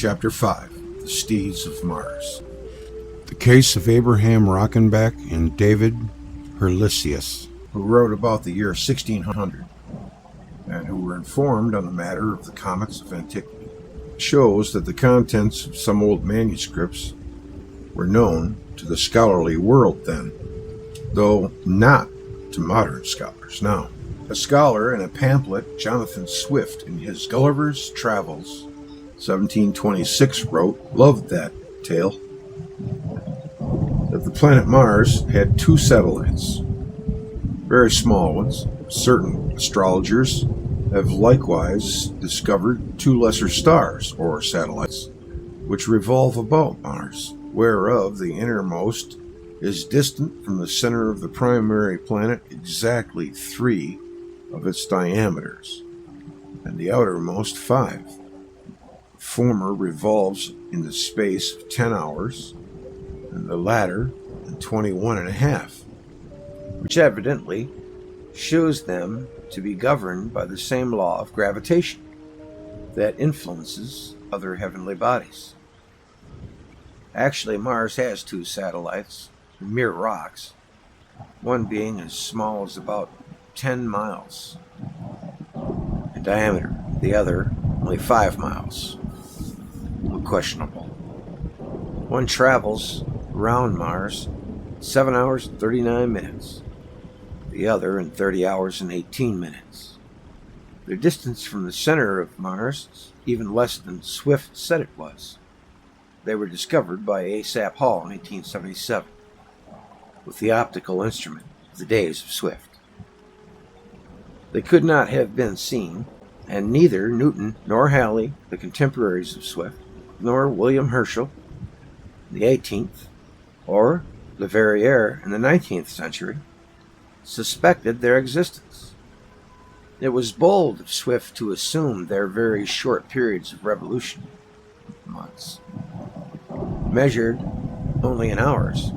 Chapter 5, The Steeds of Mars. The case of Abraham Rockenbach and David Herlisius, who wrote about the year 1600, and who were informed on the matter of the comets of antiquity, shows that the contents of some old manuscripts were known to the scholarly world then, though not to modern scholars now. A scholar in a pamphlet, Jonathan Swift, in his Gulliver's Travels, 1726, wrote, loved that tale, that the planet Mars had 2 satellites, very small ones. Certain astrologers have likewise discovered 2 lesser stars, or satellites, which revolve about Mars, whereof the innermost is distant from the center of the primary planet exactly 3 of its diameters, and the outermost 5. The former revolves in the space of 10 hours, and the latter in 21.5, which evidently shows them to be governed by the same law of gravitation that influences other heavenly bodies. Actually, Mars has 2 satellites, mere rocks, one being as small as about 10 miles in diameter, the other only 5 miles. Questionable. One travels around Mars 7 hours and 39 minutes, the other in 30 hours and 18 minutes. Their distance from the center of Mars is even less than Swift said it was. They were discovered by ASAP Hall in 1877 with the optical instrument of the days of Swift. They could not have been seen, and neither Newton nor Halley, the contemporaries of Swift, nor William Herschel in the 18th, or Leverrier in the 19th century, suspected their existence. It was bold of Swift to assume their very short periods of revolution, months, measured only in hours.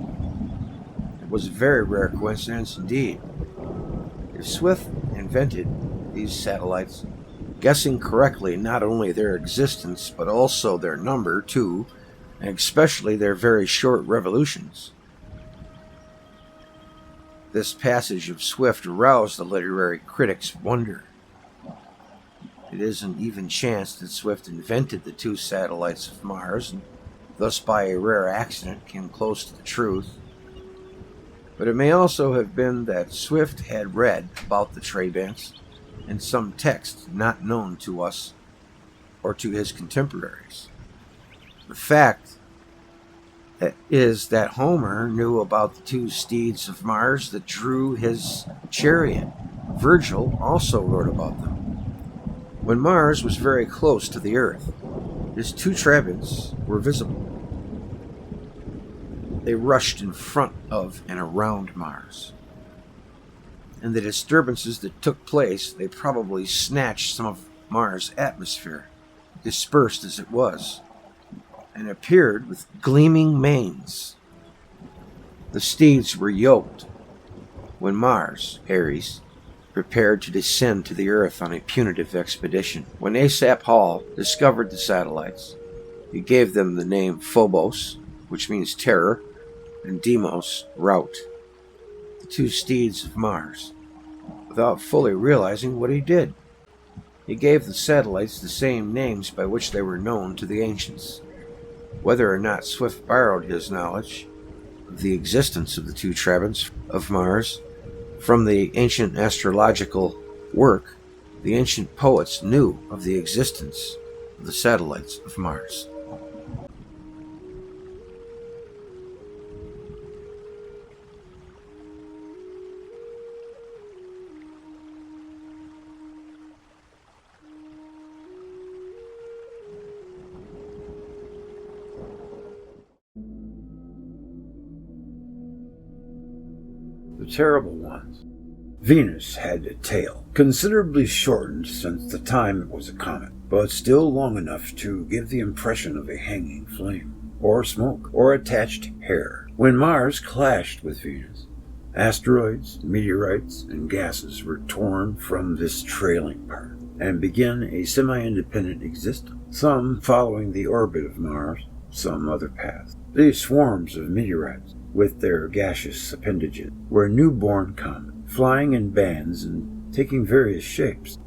It was a very rare coincidence indeed. If Swift invented these satellites, guessing correctly not only their existence but also their number too, and especially their very short revolutions, this passage of Swift aroused the literary critics' wonder. It is an even chance that Swift invented the 2 satellites of Mars, and thus by a rare accident came close to the truth. But it may also have been that Swift had read about the Trabants in some text not known to us or to his contemporaries. The fact is that Homer knew about the 2 steeds of Mars that drew his chariot. Virgil also wrote about them. When Mars was very close to the Earth, his 2 Trabants were visible. They rushed in front of and around Mars. And the disturbances that took place, they probably snatched some of Mars' atmosphere, dispersed as it was, and appeared with gleaming manes. The steeds were yoked when Mars, Ares, prepared to descend to the Earth on a punitive expedition. When ASAP Hall discovered the satellites, he gave them the name Phobos, which means terror, and Deimos, rout, the 2 steeds of Mars, without fully realizing what he did. He gave the satellites the same names by which they were known to the ancients. Whether or not Swift borrowed his knowledge of the existence of the 2 Trabants of Mars from the ancient astrological work, the ancient poets knew of the existence of the satellites of Mars. The terrible ones. Venus had a tail, considerably shortened since the time it was a comet, but still long enough to give the impression of a hanging flame, or smoke, or attached hair. When Mars clashed with Venus, asteroids, meteorites, and gases were torn from this trailing part, and began a semi-independent existence. some following the orbit of Mars, some other path. These swarms of meteorites, with their gaseous appendages, were a newborn comet, flying in bands and taking various shapes.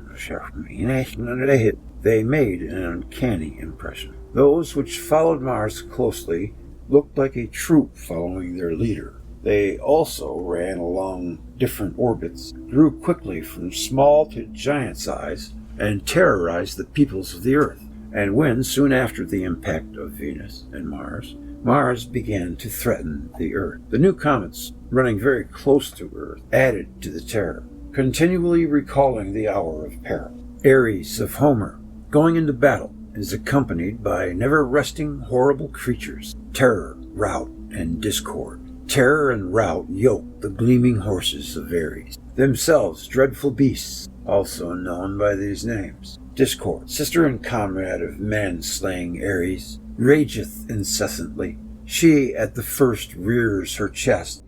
They made an uncanny impression. Those which followed Mars closely looked like a troop following their leader. They also ran along different orbits, grew quickly from small to giant size, and terrorized the peoples of the Earth. And when, soon after the impact of Venus and Mars began to threaten the Earth, the new comets, running very close to Earth, added to the terror, continually recalling the hour of peril. Ares of Homer, going into battle, is accompanied by never-resting horrible creatures, terror, rout, and discord. Terror and rout yoke the gleaming horses of Ares, themselves dreadful beasts, also known by these names. Discord, sister and comrade of man-slaying Ares, rageth incessantly. She at the first rears her chest,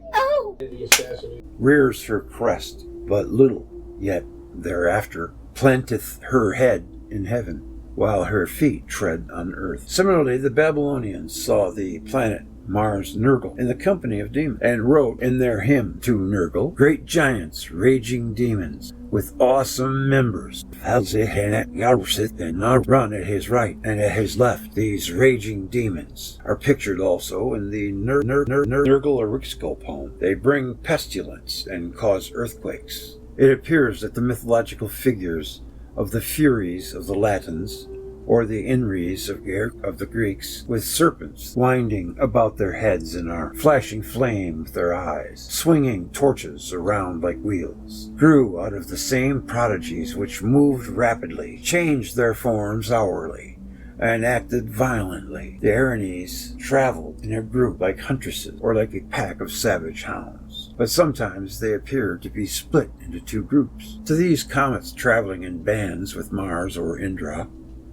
rears her crest, but little, yet thereafter planteth her head in heaven, while her feet tread on earth. Similarly, the Babylonians saw the planet Mars Nergal in the company of demons, and wrote in their hymn to Nergal, great giants, raging demons, with awesome members, and run at his right and at his left. These raging demons are pictured also in the Nergal Erixgal poem. They bring pestilence and cause earthquakes. It appears that the mythological figures of the Furies of the Latins, or the Inries of the Greeks, with serpents winding about their heads and arms, flashing flame with their eyes, swinging torches around like wheels, grew out of the same prodigies which moved rapidly, changed their forms hourly, and acted violently. The Erinyes traveled in a group like huntresses, or like a pack of savage hounds, but sometimes they appeared to be split into two groups. To these comets traveling in bands with Mars or Indra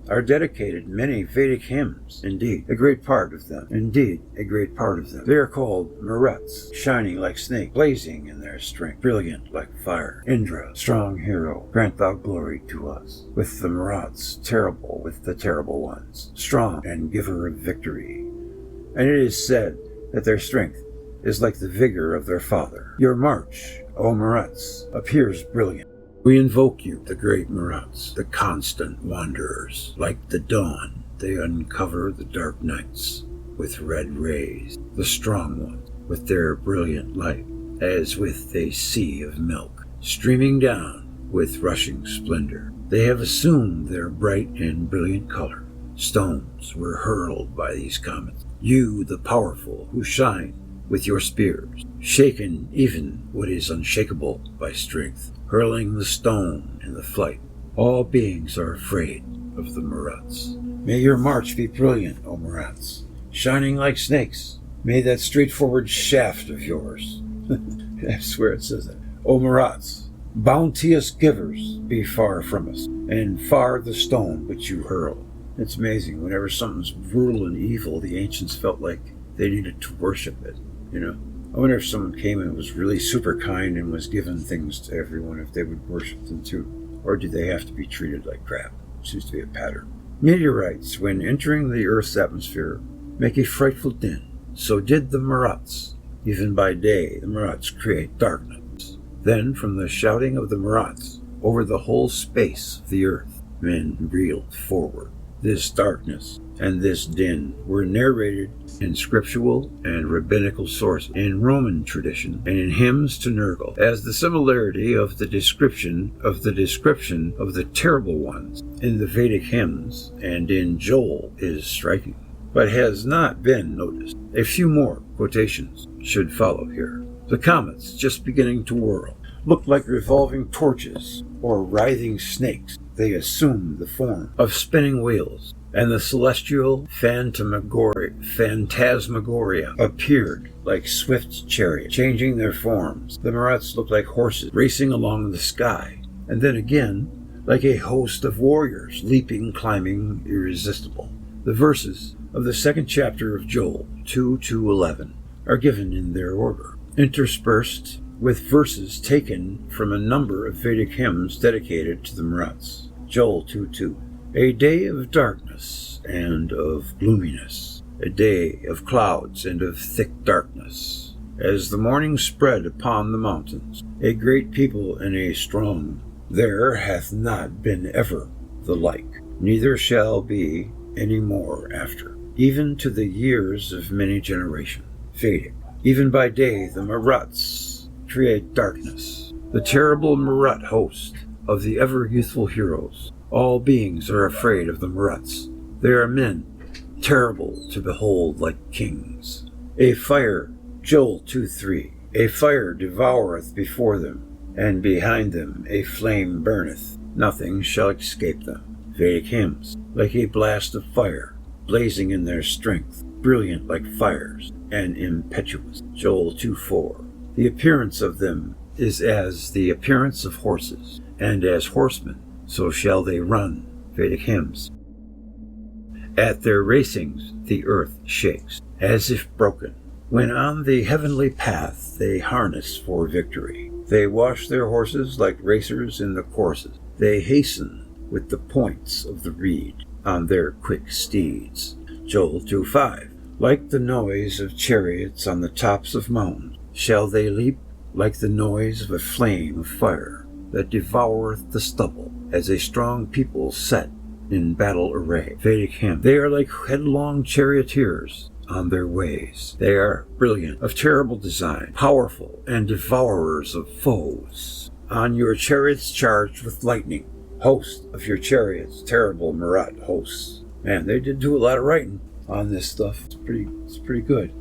are dedicated many Vedic hymns, indeed, a great part of them. They are called Maruts, shining like snake, blazing in their strength, brilliant like fire. Indra, strong hero, grant thou glory to us. With the Maruts, terrible with the terrible ones, strong and giver of victory. And it is said that their strength is like the vigor of their father. Your march, O Maruts, appears brilliant. We invoke you, the great Maruts, the constant wanderers. Like the dawn, they uncover the dark nights with red rays, the strong ones with their brilliant light, as with a sea of milk, streaming down with rushing splendor. They have assumed their bright and brilliant color. Stones were hurled by these comets. You, the powerful, who shine with your spears, shaken even what is unshakable by strength, hurling the stone in the flight. All beings are afraid of the Maruts. May your march be brilliant, O Maruts, shining like snakes. May that straightforward shaft of yours, I swear it says that, O Maruts, bounteous givers, be far from us, and far the stone which you hurl. It's amazing, whenever something's brutal and evil, the ancients felt like they needed to worship it, I wonder if someone came and was really super kind and was giving things to everyone, if they would worship them too. Or do they have to be treated like crap? Seems to be a pattern. Meteorites, when entering the Earth's atmosphere, make a frightful din. So did the Maruts. Even by day, the Maruts create darkness. Then, from the shouting of the Maruts, over the whole space of the Earth, men reeled forward. This darkness and this din were narrated in scriptural and rabbinical sources, in Roman tradition, and in hymns to Nergal, as the similarity of the description of the terrible ones in the Vedic hymns and in Joel is striking, but has not been noticed. A few more quotations should follow here. The comets, just beginning to whirl, looked like revolving torches or writhing snakes. They assumed the form of spinning wheels, and the celestial phantasmagoria appeared like swift chariots, changing their forms. The Maruts looked like horses racing along the sky, and then again like a host of warriors leaping, climbing, irresistible. The verses of the second chapter of Joel 2:11 are given in their order, interspersed with verses taken from a number of Vedic hymns dedicated to the Maruts. Joel 2:2. A day of darkness and of gloominess, a day of clouds and of thick darkness. As the morning spread upon the mountains, a great people and a strong, there hath not been ever the like, neither shall be any more after, even to the years of many generations. Vedic. Even by day the Maruts create darkness, the terrible Marut host of the ever-youthful heroes. All beings are afraid of the Maruts. They are men, terrible to behold like kings. A fire, Joel 2:3, a fire devoureth before them, and behind them a flame burneth. Nothing shall escape them. Vedic hymns, like a blast of fire, blazing in their strength, brilliant like fires, and impetuous. Joel 2:4. The appearance of them is as the appearance of horses, and as horsemen, so shall they run. Vedic hymns. At their racings the earth shakes, as if broken. When on the heavenly path they harness for victory, they wash their horses like racers in the courses. They hasten with the points of the reed on their quick steeds. Joel 2:5. Like the noise of chariots on the tops of mountains, shall they leap like the noise of a flame of fire that devoureth the stubble, as a strong people set in battle array. Vedic hymn. They are like headlong charioteers on their ways. They are brilliant, of terrible design, powerful, and devourers of foes. On your chariots charged with lightning, host of your chariots, terrible Marut hosts. Man, they did do a lot of writing on this stuff. It's pretty good.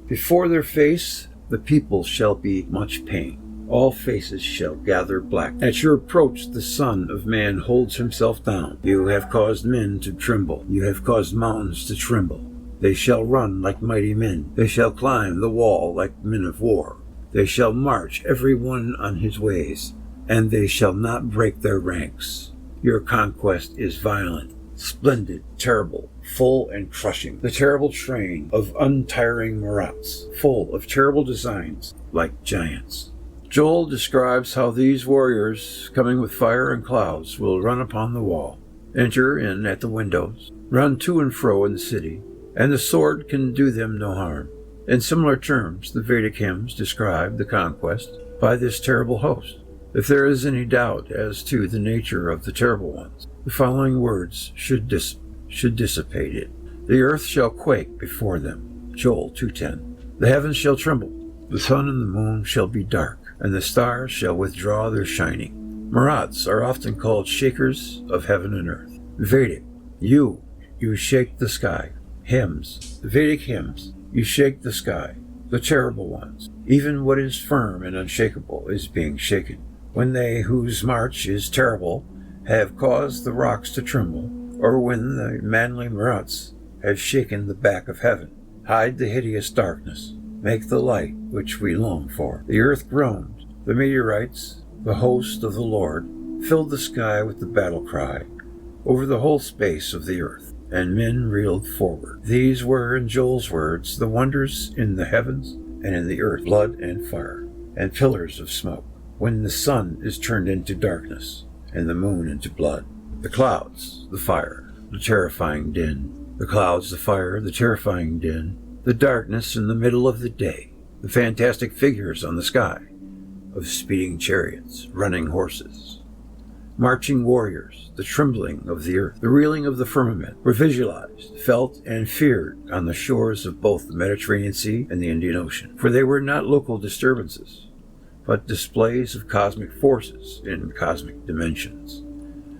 Before their face the people shall be much pain. All faces shall gather black. At your approach the Son of Man holds himself down. You have caused men to tremble. You have caused mountains to tremble. They shall run like mighty men. They shall climb the wall like men of war. They shall march every one on his ways, and they shall not break their ranks. Your conquest is violent, splendid, terrible, full and crushing. The terrible train of untiring Maruts, full of terrible designs like giants. Joel describes how these warriors, coming with fire and clouds, will run upon the wall, enter in at the windows, run to and fro in the city, and the sword can do them no harm. In similar terms, the Vedic hymns describe the conquest by this terrible host. If there is any doubt as to the nature of the terrible ones, the following words should dissipate it. The earth shall quake before them. Joel 2:10. The heavens shall tremble. The sun and the moon shall be dark, and the stars shall withdraw their shining. Maruts are often called shakers of heaven and earth. Vedic. You shake the sky. Hymns. The Vedic hymns. You shake the sky. The terrible ones. Even what is firm and unshakable is being shaken. When they whose march is terrible have caused the rocks to tremble, or when the manly Maruts have shaken the back of heaven, hide the hideous darkness, make the light which we long for. The earth groaned, the meteorites, the host of the Lord, filled the sky with the battle cry over the whole space of the earth, and men reeled forward. These were, in Joel's words, the wonders in the heavens and in the earth, blood and fire, and pillars of smoke. When the sun is turned into darkness, and the moon into blood, the clouds, the fire, the terrifying din, the clouds, the fire, the terrifying din, the darkness in the middle of the day, the fantastic figures on the sky of speeding chariots, running horses, marching warriors, the trembling of the earth, the reeling of the firmament were visualized, felt, and feared on the shores of both the Mediterranean Sea and the Indian Ocean, for they were not local disturbances, but displays of cosmic forces in cosmic dimensions.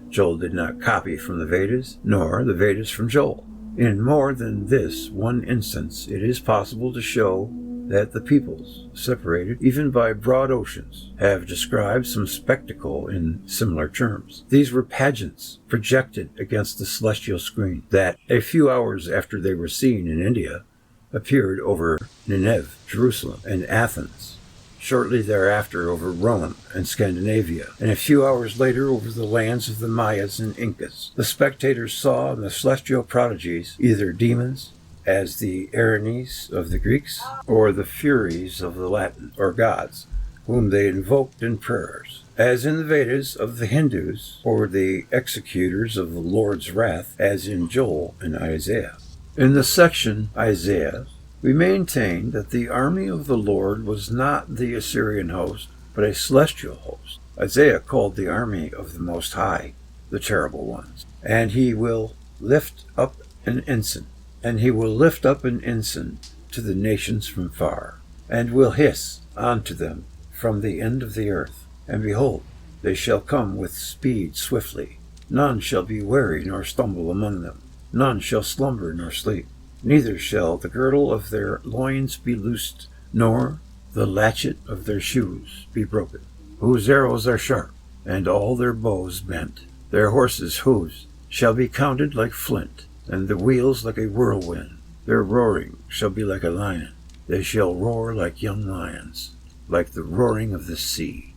Joel did not copy from the Vedas, nor the Vedas from Joel. In more than this one instance, it is possible to show that the peoples, separated even by broad oceans, have described some spectacle in similar terms. These were pageants projected against the celestial screen that, a few hours after they were seen in India, appeared over Nineveh, Jerusalem, and Athens, shortly thereafter over Rome and Scandinavia, and a few hours later over the lands of the Mayas and Incas. The spectators saw in the celestial prodigies either demons, as the Erinyes of the Greeks, or the Furies of the Latin, or gods, whom they invoked in prayers. as in the Vedas of the Hindus, or the executors of the Lord's wrath, as in Joel and Isaiah. In the section Isaiah, we maintain that the army of the Lord was not the Assyrian host, but a celestial host. Isaiah called the army of the Most High the terrible ones, and he will lift up an ensign, to the nations from far, and will hiss unto them from the end of the earth. And behold, they shall come with speed swiftly. None shall be weary nor stumble among them. None shall slumber nor sleep. Neither shall the girdle of their loins be loosed, nor the latchet of their shoes be broken. Whose arrows are sharp, and all their bows bent. Their horses' hoofs shall be counted like flint, and the wheels like a whirlwind. Their roaring shall be like a lion. They shall roar like young lions, like the roaring of the sea.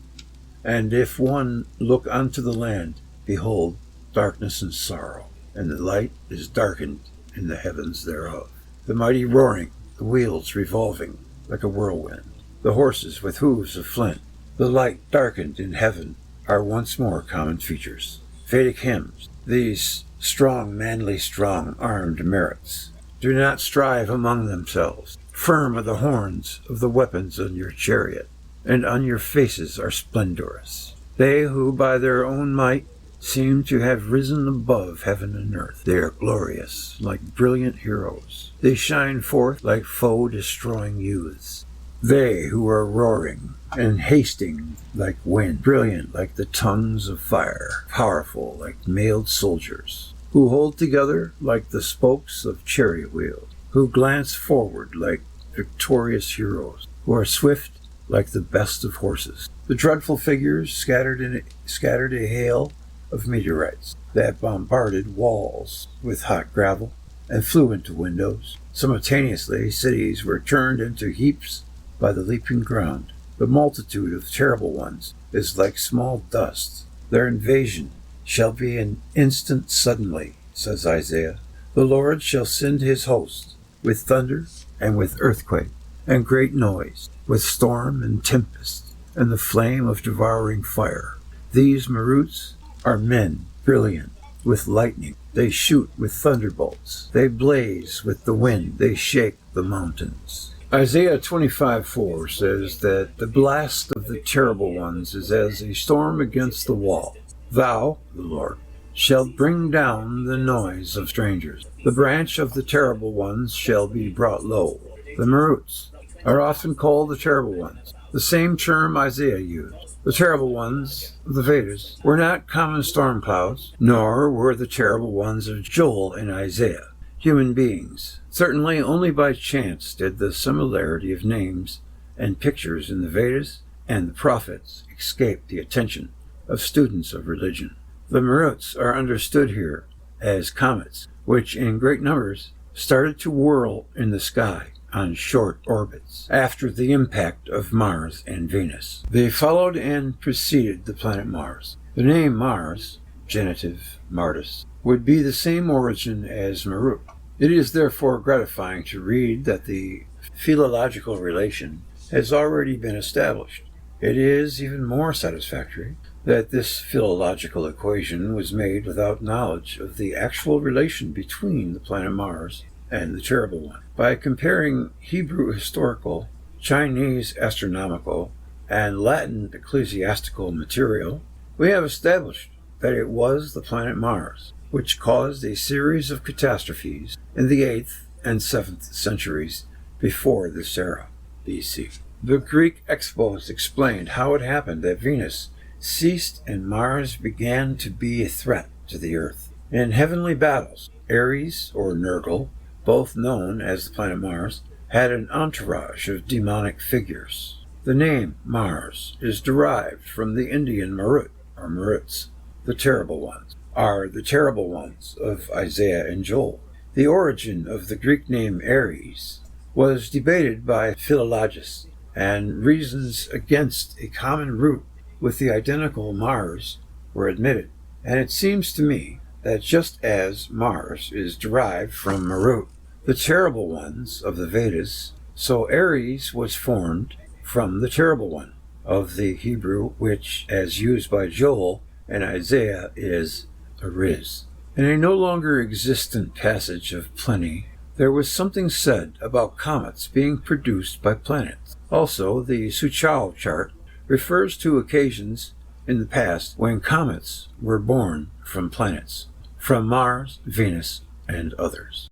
And if one look unto the land, behold, darkness and sorrow, and the light is darkened in the heavens thereof. The mighty roaring, the wheels revolving like a whirlwind, the horses with hooves of flint, the light darkened in heaven are once more common features. Vedic hymns, these strong, manly, strong, armed Maruts, do not strive among themselves. Firm are the horns of the weapons on your chariot, and on your faces are splendorous. They who by their own might seem to have risen above heaven and earth. They are glorious, like brilliant heroes. They shine forth like foe-destroying youths. They who are roaring and hasting like wind, brilliant like the tongues of fire, powerful like mailed soldiers, who hold together like the spokes of chariot wheels, who glance forward like victorious heroes, who are swift like the best of horses. The dreadful figures scattered a hail of meteorites that bombarded walls with hot gravel and flew into windows. Simultaneously, cities were turned into heaps by the leaping ground. The multitude of terrible ones is like small dust. Their invasion shall be an instant suddenly, says Isaiah. The Lord shall send his host with thunder and with earthquake and great noise, with storm and tempest and the flame of devouring fire. These Maruts are men brilliant with lightning. They shoot with thunderbolts. They blaze with the wind. They shake the mountains. Isaiah 25:4 says that the blast of the terrible ones is as a storm against the wall. Thou, the Lord, shalt bring down the noise of strangers. The branch of the terrible ones shall be brought low. The Maruts are often called the terrible ones, the same term Isaiah used. The terrible ones of the Vedas were not common storm clouds, nor were the terrible ones of Joel and Isaiah human beings. Certainly only by chance did the similarity of names and pictures in the Vedas and the prophets escape the attention of students of religion. The Maruts are understood here as comets, which in great numbers started to whirl in the sky on short orbits after the impact of Mars and Venus. They followed and preceded the planet Mars. The name Mars, genitive Martis, would be the same origin as Marut. It is therefore gratifying to read that the philological relation has already been established. It is even more satisfactory that this philological equation was made without knowledge of the actual relation between the planet Mars and the terrible one. By comparing Hebrew historical, Chinese astronomical, and Latin ecclesiastical material, we have established that it was the planet Mars which caused a series of catastrophes in the 8th and 7th centuries before this era, BC. The Greek expos explained how it happened that Venus ceased and Mars began to be a threat to the Earth. In heavenly battles, Ares, or Nergal, both known as the planet Mars, had an entourage of demonic figures. The name Mars is derived from the Indian Marut, or Maruts. The terrible ones are the terrible ones of Isaiah and Joel. The origin of the Greek name Ares was debated by philologists, and reasons against a common root with the identical Mars were admitted. And it seems to me that just as Mars is derived from Marut, the terrible ones of the Vedas, so Ares was formed from the terrible one of the Hebrew, which, as used by Joel and Isaiah, is ariz. In a no longer existent passage of Pliny, there was something said about comets being produced by planets. Also, the Suchal chart refers to occasions in the past when comets were born from planets, from Mars, Venus, and others.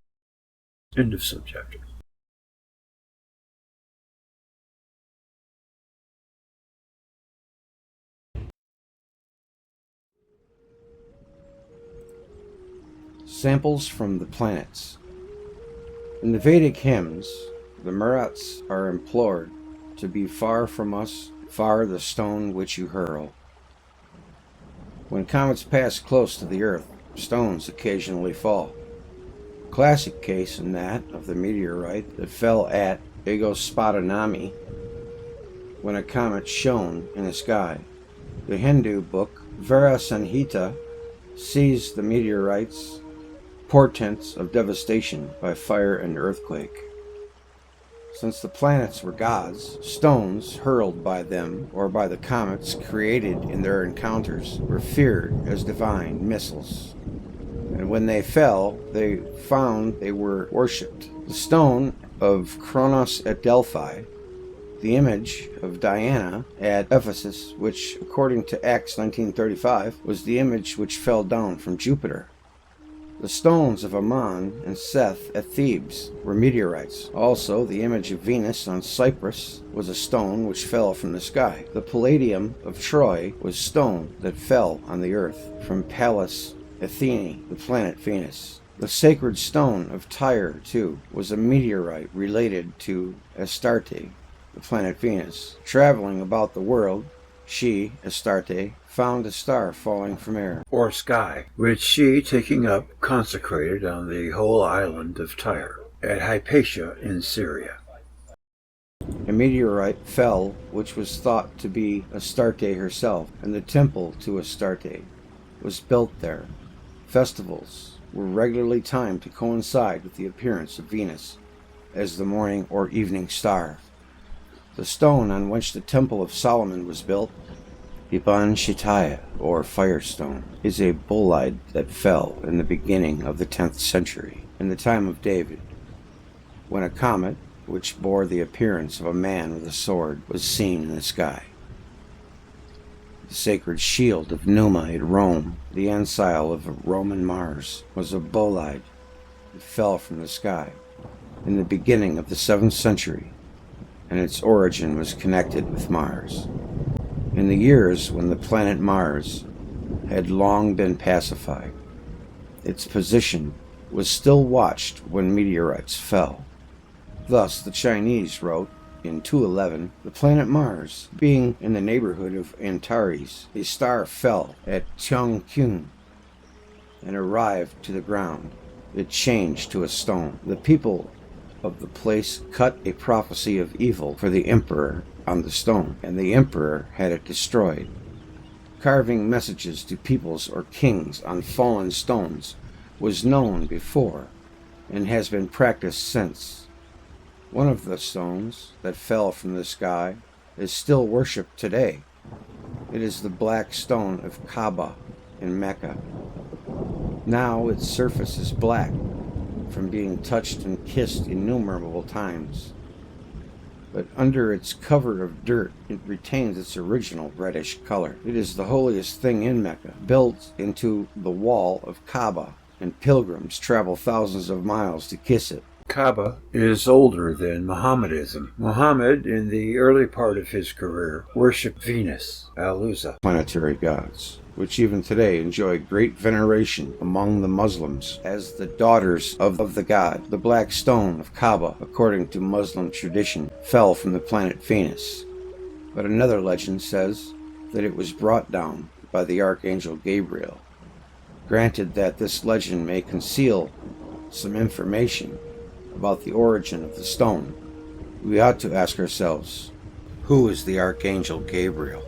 End of subchapter. Samples from the planets. In the Vedic hymns, the Maruts are implored to be far from us, far the stone which you hurl. When comets pass close to the Earth, stones occasionally fall. Classic case in that of the meteorite that fell at Egospotanami when a comet shone in the sky. The Hindu book Vara Sanhita sees the meteorites portents of devastation by fire and earthquake. Since the planets were gods, stones hurled by them or by the comets created in their encounters were feared as divine missiles. And when they fell, they found they were worshipped. The stone of Kronos at Delphi, the image of Diana at Ephesus, which, according to Acts 19:35, was the image which fell down from Jupiter. The stones of Ammon and Seth at Thebes were meteorites. Also, the image of Venus on Cyprus was a stone which fell from the sky. The palladium of Troy was stone that fell on the earth from Pallas Athene, the planet Venus. The sacred stone of Tyre, too, was a meteorite related to Astarte, the planet Venus. Traveling about the world, she, Astarte, found a star falling from air, or sky, which she, taking up, consecrated on the whole island of Tyre, at Hypatia in Syria. A meteorite fell, which was thought to be Astarte herself, and the temple to Astarte was built there. Festivals were regularly timed to coincide with the appearance of Venus as the morning or evening star. The stone on which the Temple of Solomon was built, Iban Shitaya, or Firestone, is a bolide that fell in the beginning of the 10th century, in the time of David, when a comet, which bore the appearance of a man with a sword, was seen in the sky. The sacred shield of Numa at Rome, the ensign of Roman Mars, was a bolide that fell from the sky in the beginning of the 7th century, and its origin was connected with Mars. In the years when the planet Mars had long been pacified, its position was still watched when meteorites fell. Thus, the Chinese wrote in 211, the planet Mars, being in the neighborhood of Antares, a star fell at Changqing and arrived to the ground. It changed to a stone. The people of the place cut a prophecy of evil for the emperor on the stone, and the emperor had it destroyed. Carving messages to peoples or kings on fallen stones was known before and has been practiced since. One of the stones that fell from the sky is still worshipped today. It is the black stone of Kaaba in Mecca. Now its surface is black from being touched and kissed innumerable times, but under its cover of dirt it retains its original reddish color. It is the holiest thing in Mecca, built into the wall of Kaaba, and pilgrims travel thousands of miles to kiss it. Kaaba is older than Mohammedanism. Muhammad, in the early part of his career, worshipped Venus, Al-Uzza, Planetary gods, which even today enjoy great veneration among the Muslims as the daughters of the god. The black stone of Kaaba, according to Muslim tradition, fell from the planet Venus, but another legend says that it was brought down by the archangel Gabriel. Granted that this legend may conceal some information about the origin of the stone, we ought to ask ourselves, who is the archangel Gabriel?